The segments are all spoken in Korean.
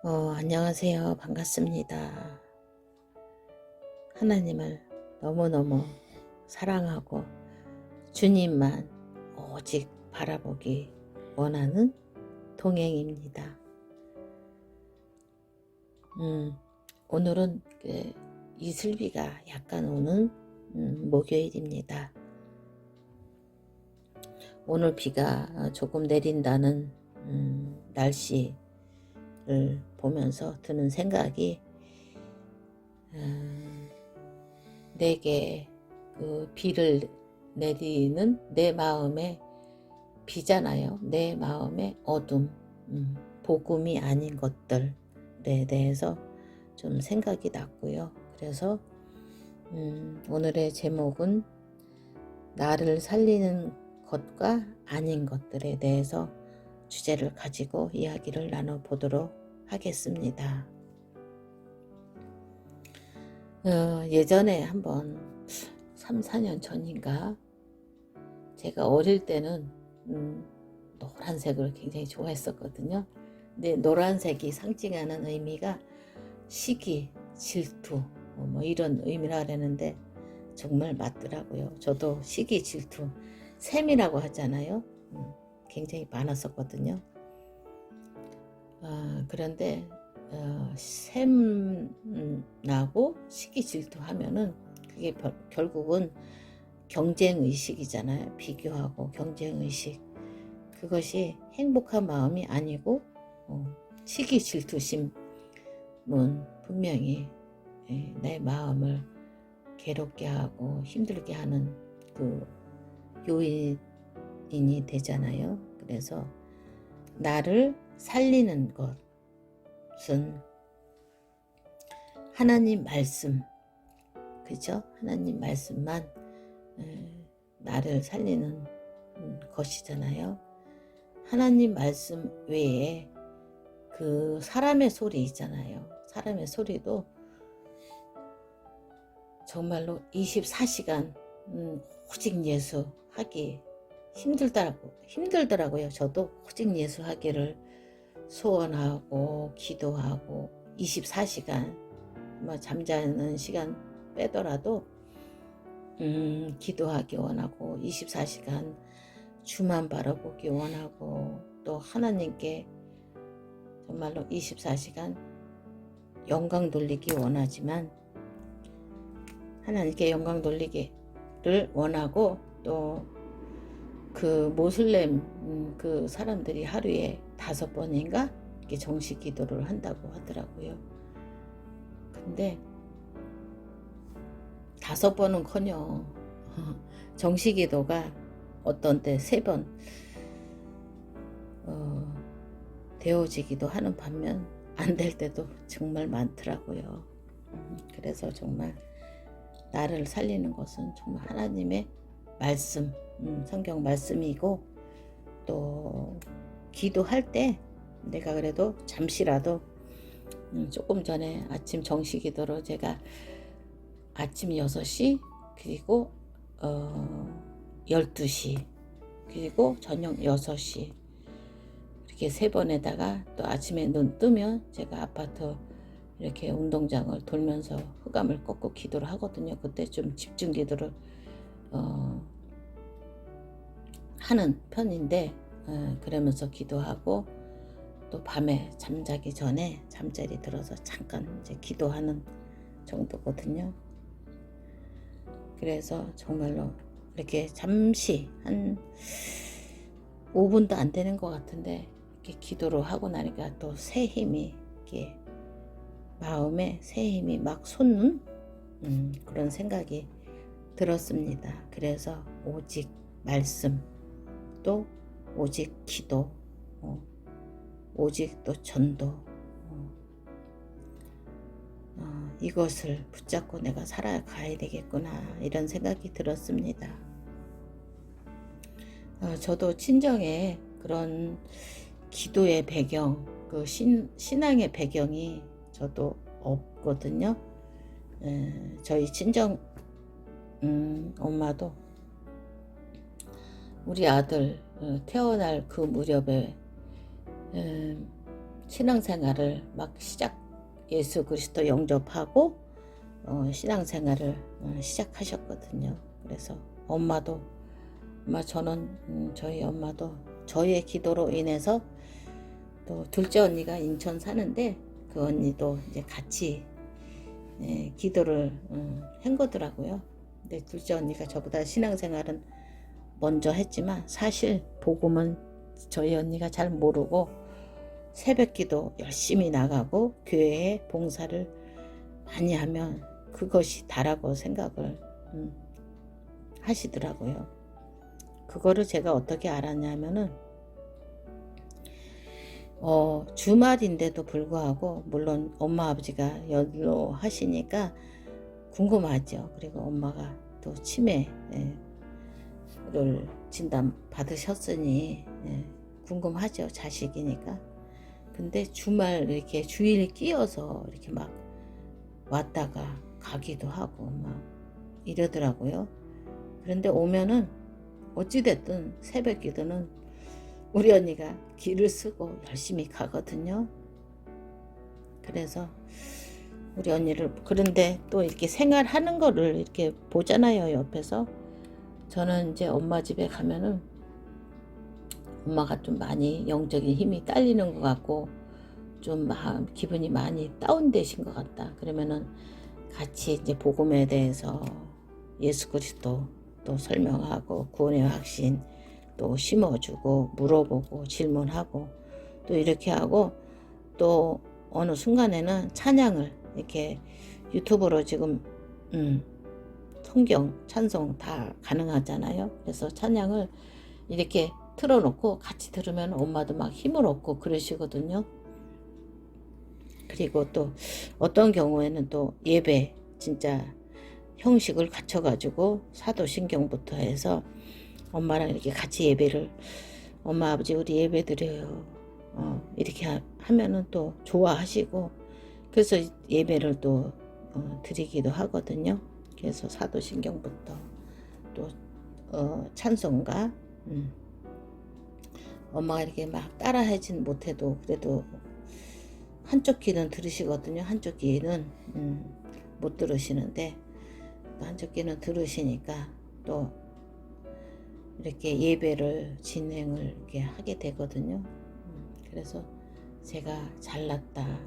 안녕하세요. 반갑습니다. 하나님을 너무너무 사랑하고 주님만 오직 바라보기 원하는 동행입니다. 오늘은 이슬비가 약간 오는 목요일입니다. 오늘 비가 조금 내린다는 날씨를 보면서 드는 생각이 내게 그 비를 내리는 내 마음의 비잖아요. 내 마음의 어둠, 복음이 아닌 것들에 대해서 좀 생각이 났고요. 그래서 오늘의 제목은 나를 살리는 것과 아닌 것들에 대해서 주제를 가지고 이야기를 나눠보도록 하겠습니다. 예전에 한번 3, 4년 전인가 제가 어릴 때는 노란색을 굉장히 좋아했었거든요. 근데 노란색이 상징하는 의미가 시기, 질투 뭐 이런 의미라 그랬는데 정말 맞더라고요. 저도 시기, 질투, 셈이라고 하잖아요. 굉장히 많았었거든요. 그런데 셈나고 시기 질투하면은 그게 결국은 경쟁의식이잖아요. 비교하고 경쟁의식. 그것이 행복한 마음이 아니고 시기 질투심은 분명히 내 마음을 괴롭게 하고 힘들게 하는 그 요인이 되잖아요. 그래서 나를 살리는 것은 하나님 말씀, 그죠? 하나님 말씀만 나를 살리는 것이잖아요. 하나님 말씀 외에 그 사람의 소리 있잖아요. 사람의 소리도 정말로 24시간 오직 예수 하기 힘들더라고요. 저도 오직 예수 하기를 소원하고 기도하고 24시간 뭐 잠자는 시간 빼더라도 기도하기 원하고 24시간 주만 바라보기 원하고 또 하나님께 정말로 24시간 영광 돌리기 원하지만 하나님께 영광 돌리기를 원하고 또 그 모슬렘 그 사람들이 하루에 5번인가 이렇게 정식 기도를 한다고 하더라고요. 근데 5번은커녕 정식 기도가 어떤 때 3번 되어지기도 하는 반면 안 될 때도 정말 많더라고요. 그래서 정말 나를 살리는 것은 정말 하나님의 말씀, 성경 말씀이고 또 기도할 때 내가 그래도 잠시라도 조금 전에 아침 정식 기도로 제가 아침 6시 그리고 12시 그리고 저녁 6시 이렇게 3번에다가 또 아침에 눈 뜨면 제가 아파트 이렇게 운동장을 돌면서 흑암을 꺾고 기도를 하거든요. 그때 좀 집중 기도를 하는 편인데 그러면서 기도하고 또 밤에 잠자기 전에 잠자리 들어서 잠깐 이제 기도하는 정도거든요. 그래서 정말로 이렇게 잠시 한 5분도 안 되는 것 같은데 이렇게 기도를 하고 나니까 또 새 힘이 이렇게 마음에 새 힘이 막 솟는 그런 생각이 들었습니다. 그래서 오직 말씀 또 오직 기도 오직 또 전도 이것을 붙잡고 내가 살아가야 되겠구나 이런 생각이 들었습니다. 저도 친정에 그런 기도의 배경 그 신앙의 배경이 저도 없거든요. 저희 친정 엄마도 우리 아들 태어날 그 무렵에 신앙생활을 막 예수 그리스도 영접하고 신앙생활을 시작하셨거든요. 그래서 저희 엄마도 저희의 기도로 인해서 또 둘째 언니가 인천 사는데 그 언니도 이제 같이 기도를 한 거더라고요. 근데 둘째 언니가 저보다 신앙생활은 먼저 했지만 사실 복음은 저희 언니가 잘 모르고 새벽기도 열심히 나가고 교회에 봉사를 많이 하면 그것이 다라고 생각을 하시더라고요. 그거를 제가 어떻게 알았냐면은 주말인데도 불구하고 물론 엄마 아버지가 연로하시니까 궁금하죠. 그리고 엄마가 또 치매를 진단 받으셨으니 궁금하죠. 자식이니까. 근데 주말 이렇게 주일 끼어서 이렇게 막 왔다가 가기도 하고 막 이러더라고요. 그런데 오면은 어찌됐든 새벽 기도는 우리 언니가 길을 쓰고 열심히 가거든요. 그래서 우리 언니를 그런데 또 이렇게 생활하는 거를 이렇게 보잖아요. 옆에서. 저는 이제 엄마 집에 가면은 엄마가 좀 많이 영적인 힘이 딸리는 것 같고 좀 기분이 많이 다운되신 것 같다. 그러면은 같이 이제 복음에 대해서 예수 그리스도 또 설명하고 구원의 확신 또 심어주고 물어보고 질문하고 또 이렇게 하고 또 어느 순간에는 찬양을 이렇게 유튜브로 지금 성경 찬송 다 가능하잖아요. 그래서 찬양을 이렇게 틀어놓고 같이 들으면 엄마도 막 힘을 얻고 그러시거든요. 그리고 또 어떤 경우에는 또 예배 진짜 형식을 갖춰가지고 사도신경부터 해서 엄마랑 이렇게 같이 예배를 엄마 아버지 우리 예배 드려요 이렇게 하면은 또 좋아하시고 그래서 예배를 또 드리기도 하거든요. 그래서 사도신경부터 또 찬송가 엄마가 이렇게 막 따라 하진 못해도 그래도 한쪽 귀는 들으시거든요. 한쪽 귀는 못 들으시는데 한쪽 귀는 들으시니까 또 이렇게 예배를 진행을 이렇게 하게 되거든요. 그래서 제가 잘났다,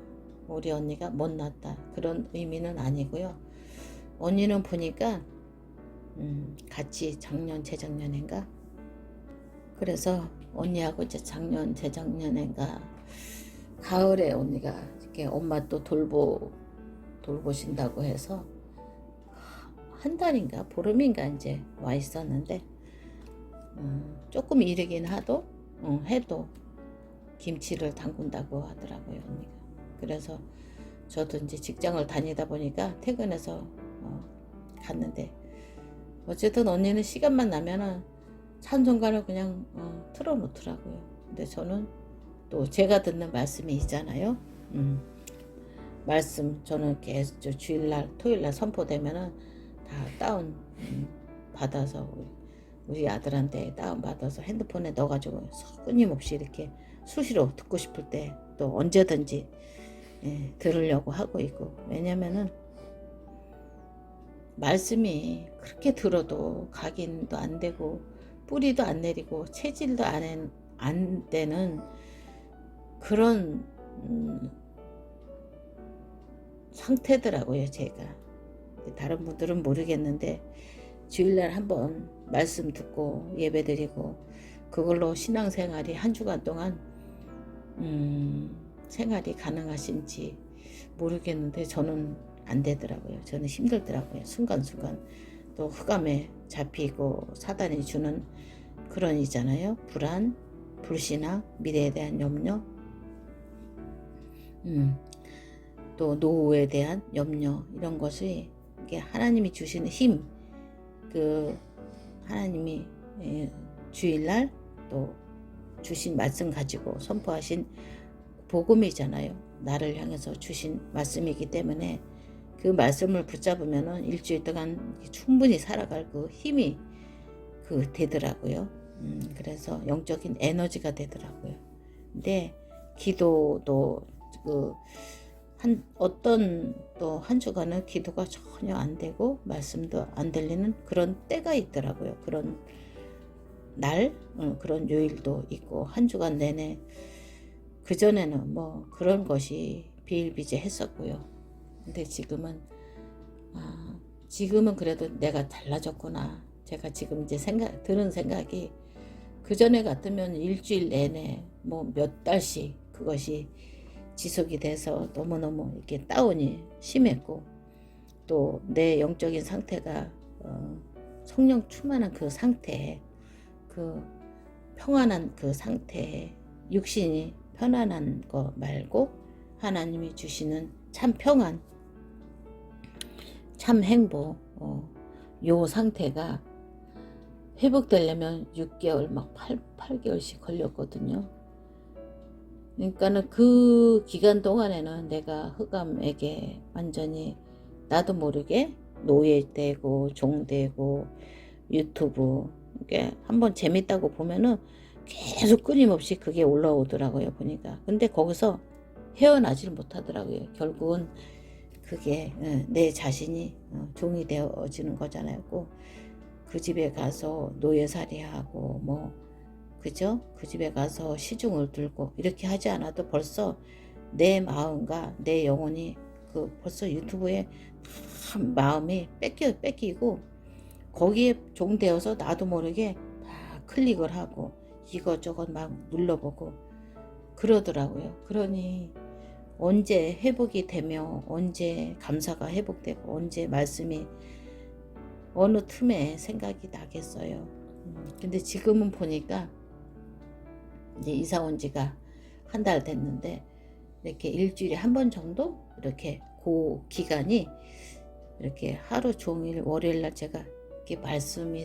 우리 언니가 못났다 그런 의미는 아니고요. 언니는 보니까 같이 작년 재작년인가 그래서 언니하고 이제 작년 재작년인가 가을에 언니가 이렇게 엄마 또 돌보신다고 해서 한 달인가 보름인가 이제 와 있었는데 조금 이르긴 해도 김치를 담근다고 하더라고요 언니가. 그래서 저도 이제 직장을 다니다 보니까 퇴근해서 갔는데 어쨌든 언니는 시간만 나면은 찬송가를 그냥 틀어놓더라고요. 근데 저는 또 제가 듣는 말씀이 있잖아요. 말씀 저는 계속 주일날 토요일날 선포되면은 다 다운 받아서 우리 아들한테 다운 받아서 핸드폰에 넣어가지고 끊임없이 이렇게 수시로 듣고 싶을 때 또 언제든지 들으려고 하고 있고. 왜냐면은 말씀이 그렇게 들어도 각인도 안 되고 뿌리도 안 내리고 체질도 안 되는 그런 상태더라고요. 제가 다른 분들은 모르겠는데 주일날 한번 말씀 듣고 예배드리고 그걸로 신앙생활이 한 주간 동안 생활이 가능하신지 모르겠는데 저는 안 되더라고요. 저는 힘들더라고요. 순간순간 또 흑암에 잡히고 사단이 주는 그런 있잖아요. 불안, 불신앙, 미래에 대한 염려, 또 노후에 대한 염려 이런 것이 이게 하나님이 주시는 힘, 그 하나님이 주일날 또 주신 말씀 가지고 선포하신 복음이잖아요. 나를 향해서 주신 말씀이기 때문에 그 말씀을 붙잡으면은 일주일 동안 충분히 살아갈 그 힘이 되더라고요. 그래서 영적인 에너지가 되더라고요. 근데 기도도 그 어떤 또 한 주간은 기도가 전혀 안 되고 말씀도 안 들리는 그런 때가 있더라고요. 그런 날, 그런 요일도 있고 한 주간 내내 그전에는 뭐 그런 것이 비일비재했었고요. 근데 지금은 그래도 내가 달라졌구나. 제가 지금 이제 드는 생각이 그전에 같으면 일주일 내내 뭐 몇 달씩 그것이 지속이 돼서 너무너무 이렇게 다운이 심했고 또 내 영적인 상태가 성령 충만한 그 상태에 그 평안한 그 상태에 육신이 편안한 거 말고 하나님이 주시는 참 평안, 참 행복, 요 상태가 회복되려면 6개월 막 8개월씩 걸렸거든요. 그러니까는 그 기간 동안에는 내가 흑암에게 완전히 나도 모르게 노예되고 종되고 유튜브 이게 한번 재밌다고 보면은 계속 끊임없이 그게 올라오더라고요 보니까. 근데 거기서 헤어나지를 못하더라고요. 결국은 그게 내 자신이 종이 되어지는 거잖아요. 그 집에 가서 노예살이하고 뭐 그죠? 그 집에 가서 시중을 들고 이렇게 하지 않아도 벌써 내 마음과 내 영혼이 그 벌써 유튜브에 마음이 뺏기고 거기에 종되어서 나도 모르게 막 클릭을 하고 이것저것 막 눌러보고 그러더라고요. 그러니 언제 회복이 되며 언제 감사가 회복되고 언제 말씀이 어느 틈에 생각이 나겠어요. 근데 지금은 보니까 이제 이사 온 지가 한 달 됐는데 이렇게 일주일에 한 번 정도 이렇게 그 기간이 이렇게 하루 종일 월요일날 제가 이렇게 말씀이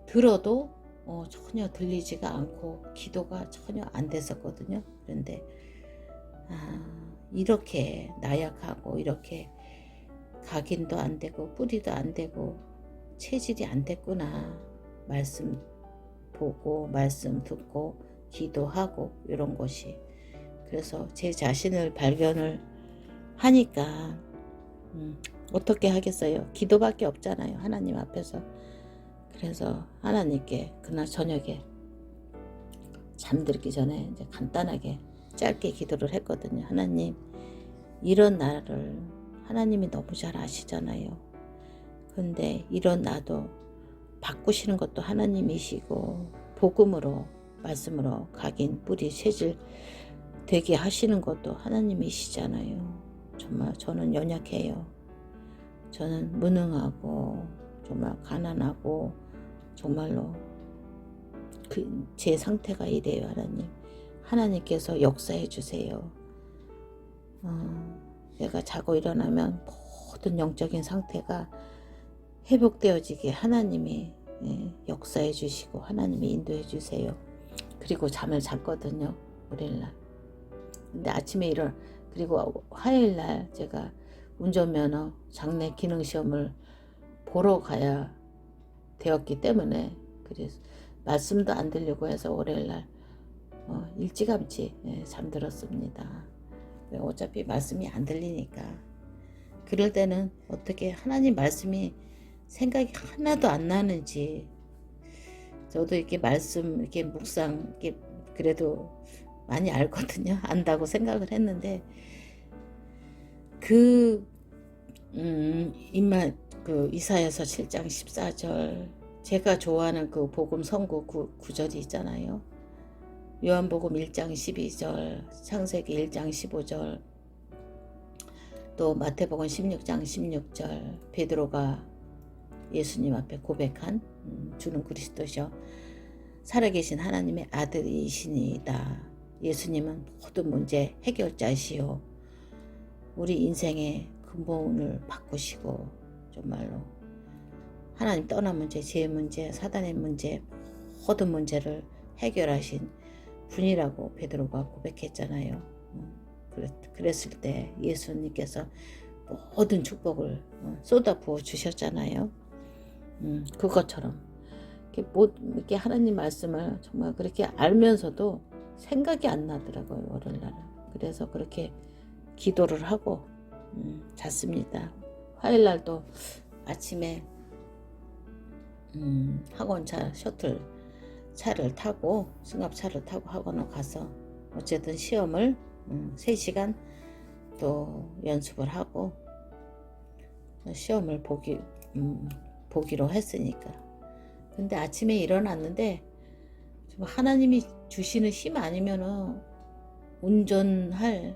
들어도 전혀 들리지가 않고 기도가 전혀 안 됐었거든요. 그런데 이렇게 나약하고 이렇게 각인도 안 되고 뿌리도 안 되고 체질이 안 됐구나. 말씀 보고 말씀 듣고 기도하고 이런 것이. 그래서 제 자신을 발견을 하니까 어떻게 하겠어요. 기도밖에 없잖아요. 하나님 앞에서. 그래서 하나님께 그날 저녁에 잠들기 전에 이제 간단하게 짧게 기도를 했거든요. 하나님, 이런 나를 하나님이 너무 잘 아시잖아요. 근데 이런 나도 바꾸시는 것도 하나님이시고 복음으로 말씀으로 각인 뿌리 체질 되게 하시는 것도 하나님이시잖아요. 정말 저는 연약해요. 저는 무능하고 정말 가난하고 정말로 제 상태가 이래요. 하나님께서 역사해 주세요. 내가 자고 일어나면 모든 영적인 상태가 회복되어지게 하나님이 역사해 주시고 하나님이 인도해 주세요. 그리고 잠을 잤거든요. 월요일날. 근데 아침에 그리고 화요일날 제가 운전면허 장내 기능시험을 보러 가야 되었기 때문에 그래서 말씀도 안 들려고 해서 월요일날 일찌감치 잠들었습니다. 어차피 말씀이 안 들리니까. 그럴 때는 어떻게 하나님 말씀이 생각이 하나도 안 나는지 저도 이렇게 말씀 이렇게 묵상 이렇게 그래도 많이 알거든요. 안다고 생각을 했는데 이사야서 7장 14절 제가 좋아하는 그 복음 선고 구절이 있잖아요. 요한복음 1장 12절, 창세기 1장 15절, 또 마태복음 16장 16절, 베드로가 예수님 앞에 고백한 주는 그리스도시요 살아계신 하나님의 아들이시니이다. 예수님은 모든 문제 해결자시요 우리 인생의 근본을 바꾸시고 정말로 하나님 떠난 문제, 죄의 문제, 사단의 문제 모든 문제를 해결하신 분이라고 베드로가 고백했잖아요. 그랬을 때 예수님께서 모든 축복을 쏟아부어 주셨잖아요. 그것처럼 이렇게 하나님 말씀을 정말 그렇게 알면서도 생각이 안 나더라고요, 월요일날은. 그래서 그렇게 기도를 하고 잤습니다. 화요일날도 아침에 학원차 셔틀 차를 타고 승합차를 타고 학원을 가서 어쨌든 시험을 3시간 또 연습을 하고 시험을 보기로 했으니까. 근데 아침에 일어났는데 하나님이 주시는 힘 아니면은 운전할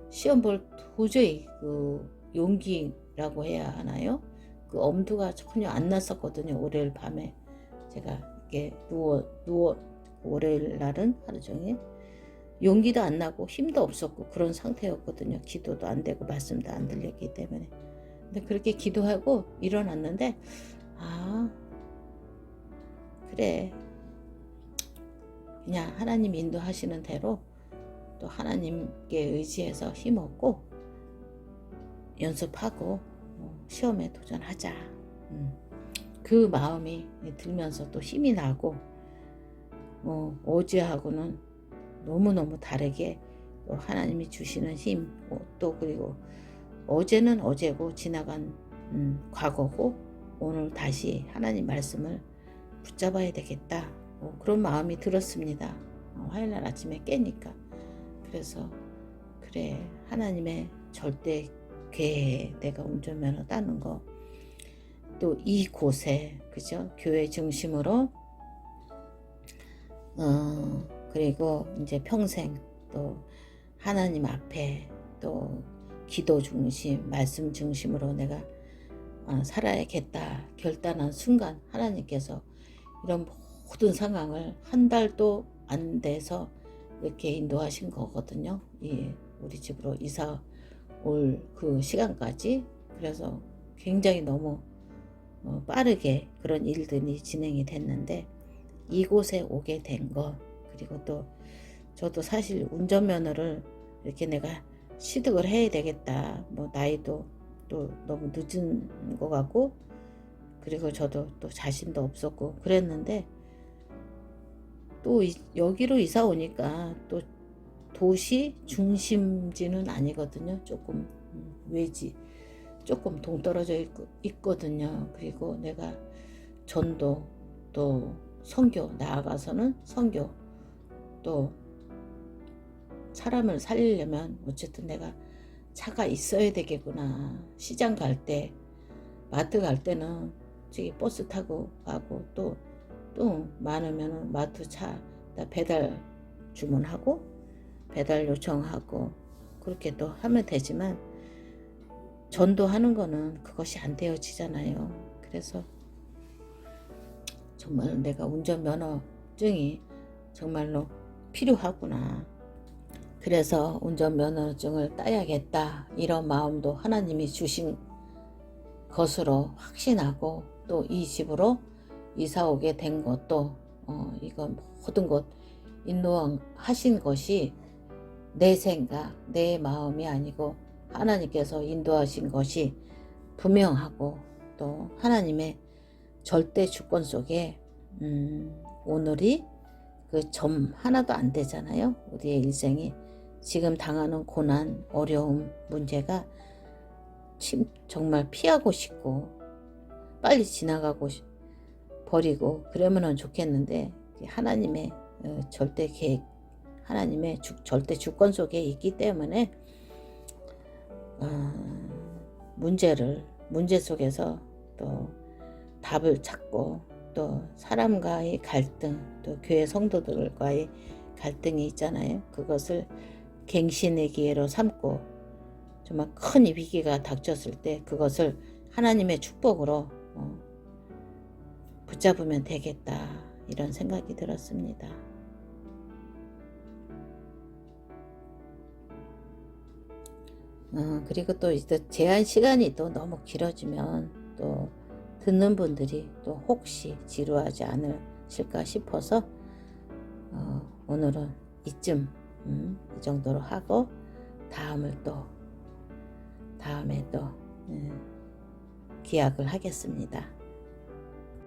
시험 볼 도저히 그 용기라고 해야 하나요? 그 엄두가 전혀 안 났었거든요. 월요일 밤에 제가 이렇게 누워 월요일 날은 하루 종일 용기도 안 나고 힘도 없었고 그런 상태였거든요. 기도도 안 되고 말씀도 안 들렸기 때문에. 근데 그렇게 기도하고 일어났는데 아 그래 그냥 하나님 인도하시는 대로 또 하나님께 의지해서 힘없고 연습하고 시험에 도전하자. 그 마음이 들면서 또 힘이 나고 어제하고는 너무너무 다르게 또 하나님이 주시는 힘, 또 그리고 어제는 어제고 지나간 과거고 오늘 다시 하나님 말씀을 붙잡아야 되겠다. 그런 마음이 들었습니다. 화요일날 아침에 깨니까. 그래서 그래 하나님의 절대 계획 내가 운전면허 따는 거 또 이곳에 그죠 교회 중심으로 그리고 이제 평생 또 하나님 앞에 또 기도 중심 말씀 중심으로 내가 살아야겠다 결단한 순간 하나님께서 이런 모든 상황을 한 달도 안 돼서 이렇게 인도하신 거거든요. 우리 집으로 이사 올 그 시간까지. 그래서 굉장히 너무 빠르게 그런 일들이 진행이 됐는데 이곳에 오게 된 거 그리고 또 저도 사실 운전면허를 이렇게 내가 취득을 해야 되겠다. 뭐 나이도 또 너무 늦은 것 같고 그리고 저도 또 자신도 없었고 그랬는데 또 여기로 이사 오니까 또 도시 중심지는 아니거든요. 조금 외지 조금 동떨어져 있거든요. 그리고 내가 전도 또 선교 나아가서는 선교 또 사람을 살리려면 어쨌든 내가 차가 있어야 되겠구나. 시장 갈 때 마트 갈 때는 저기 버스 타고 가고 또 많으면 마트 차 배달 주문하고 배달 요청하고 그렇게 또 하면 되지만 전도하는 거는 그것이 안 되어지잖아요. 그래서 정말 내가 운전면허증이 정말로 필요하구나. 그래서 운전면허증을 따야겠다 이런 마음도 하나님이 주신 것으로 확신하고 또 이 집으로 이사 오게 된 것도 이건 모든 것 인도하신 것이 내 생각, 내 마음이 아니고 하나님께서 인도하신 것이 분명하고 또 하나님의 절대 주권 속에 오늘이 그 점 하나도 안 되잖아요. 우리의 일생이 지금 당하는 고난, 어려움, 문제가 정말 피하고 싶고 빨리 지나가고 버리고 그러면 좋겠는데 하나님의 절대 계획, 하나님의 절대 주권 속에 있기 때문에 문제 속에서 또 답을 찾고 또 사람과의 갈등, 또 교회 성도들과의 갈등이 있잖아요. 그것을 갱신의 기회로 삼고 정말 큰 위기가 닥쳤을 때 그것을 하나님의 축복으로 붙잡으면 되겠다 이런 생각이 들었습니다. 그리고 또 이제 제한 시간이 또 너무 길어지면 또 듣는 분들이 또 혹시 지루하지 않으실까 싶어서 오늘은 이쯤 이 정도로 하고 다음에 또 기약을 하겠습니다.